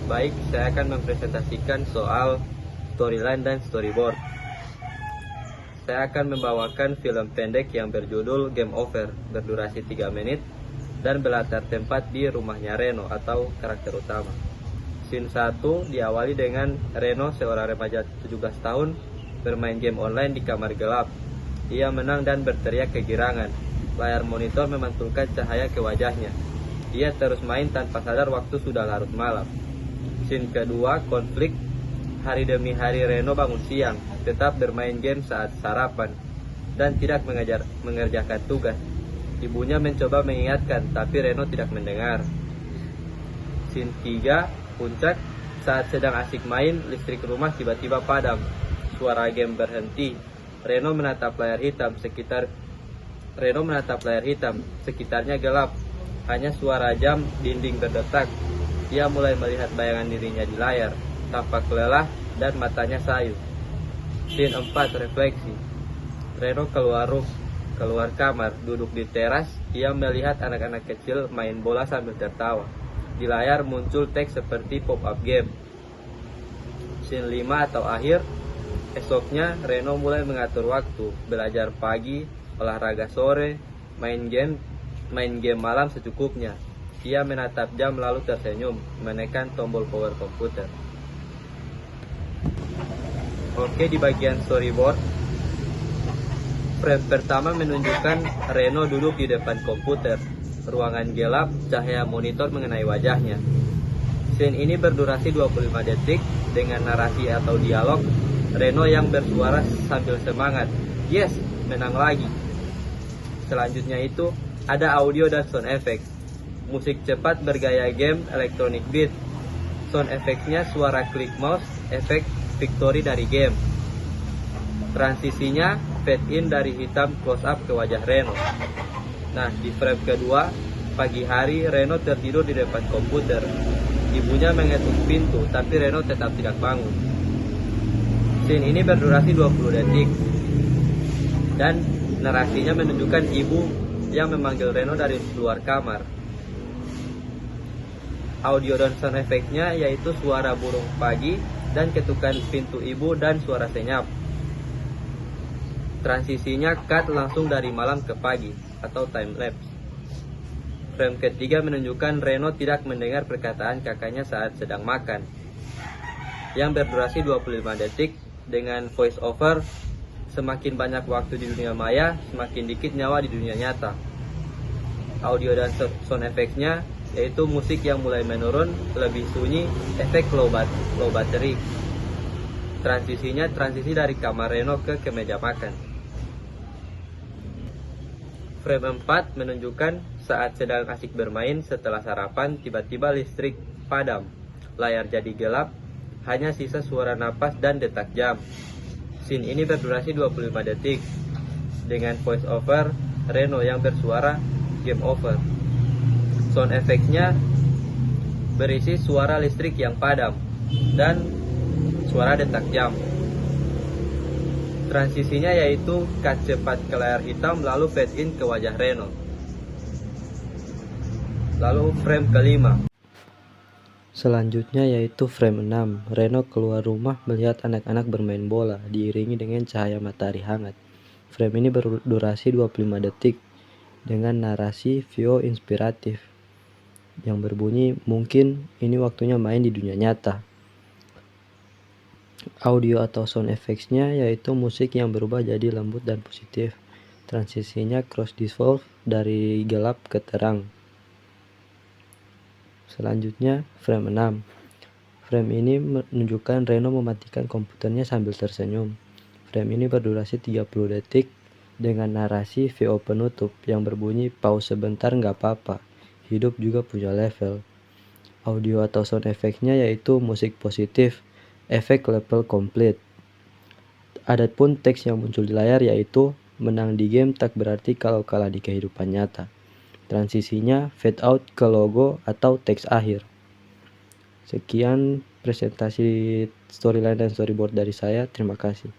Baik, saya akan mempresentasikan soal storyline dan storyboard. Saya akan membawakan film pendek yang berjudul Game Over, berdurasi 3 menit, dan berlatar tempat di rumahnya Reno atau karakter utama. Scene 1 diawali dengan Reno, seorang remaja 17 tahun, bermain game online di kamar gelap. Ia menang dan berteriak kegirangan. Layar monitor memantulkan cahaya ke wajahnya. Ia terus main tanpa sadar waktu sudah larut malam. Scene kedua, konflik. Hari demi hari Reno bangun siang, tetap bermain game saat sarapan, dan tidak mengerjakan tugas. Ibunya mencoba mengingatkan, tapi Reno tidak mendengar. Scene 3, puncak. Saat sedang asik main, listrik rumah tiba-tiba padam. Suara game berhenti. Reno menatap layar hitam, sekitarnya gelap. Hanya suara jam dinding berdetak. Ia mulai melihat bayangan dirinya di layar, tampak lelah dan matanya sayu. Scene 4, refleksi. Reno keluar kamar, duduk di teras. Ia melihat anak-anak kecil main bola sambil tertawa. Di layar muncul teks seperti pop-up game. Scene 5 atau akhir. Esoknya Reno mulai mengatur waktu, belajar pagi, olahraga sore, main game malam secukupnya. Ia menatap jam lalu tersenyum, menekan tombol power komputer. Oke, di bagian storyboard, frame pertama menunjukkan Reno duduk di depan komputer. Ruangan gelap, cahaya monitor mengenai wajahnya. Scene ini berdurasi 25 detik dengan narasi atau dialog Reno yang bersuara sambil semangat. Yes, menang lagi. Selanjutnya itu ada audio dan sound effects. Musik cepat bergaya game electronic beat. Sound effects-nya suara klik mouse, efek victory dari game. Transisinya fade in dari hitam close up ke wajah Reno. Nah, di frame kedua, pagi hari Reno tertidur di depan komputer. Ibunya mengetuk pintu, tapi Reno tetap tidak bangun. Scene ini berdurasi 20 detik. Dan narasinya menunjukkan ibu yang memanggil Reno dari luar kamar. Audio dan sound effect-nya yaitu suara burung pagi dan ketukan pintu ibu dan suara senyap. Transisinya cut langsung dari malam ke pagi atau time lapse. Frame ketiga menunjukkan Reno tidak mendengar perkataan kakaknya saat sedang makan, yang berdurasi 25 detik dengan voice over. Semakin banyak waktu di dunia maya, semakin dikit nyawa di dunia nyata. Audio dan sound effects-nya yaitu musik yang mulai menurun, lebih sunyi, efek low battery. Transisinya transisi dari kamar Reno ke meja makan. Frame 4 menunjukkan saat sedang asik bermain, setelah sarapan tiba-tiba listrik padam. Layar jadi gelap, hanya sisa suara napas dan detak jam. Scene ini berdurasi 25 detik dengan voice over Reno yang bersuara game over. Sound effects-nya berisi suara listrik yang padam dan suara detak jam. Transisinya yaitu cut cepat ke layar hitam lalu fade in ke wajah Reno. Lalu frame kelima. Selanjutnya yaitu frame 6. Reno keluar rumah melihat anak-anak bermain bola diiringi dengan cahaya matahari hangat. Frame ini berdurasi 25 detik dengan narasi view inspiratif yang berbunyi, mungkin ini waktunya main di dunia nyata. Audio atau sound effects-nya yaitu musik yang berubah jadi lembut dan positif. Transisinya cross dissolve dari gelap ke terang. Selanjutnya frame 6. Frame ini menunjukkan Reno mematikan komputernya sambil tersenyum. Frame ini berdurasi 30 detik dengan narasi VO penutup yang berbunyi, pause sebentar nggak apa-apa. Hidup juga punya level. Audio atau sound effects-nya yaitu musik positif, efek level complete. Adapun teks yang muncul di layar yaitu, menang di game tak berarti kalau kalah di kehidupan nyata. Transisinya fade out ke logo atau teks akhir. Sekian presentasi storyline dan storyboard dari saya. Terima kasih.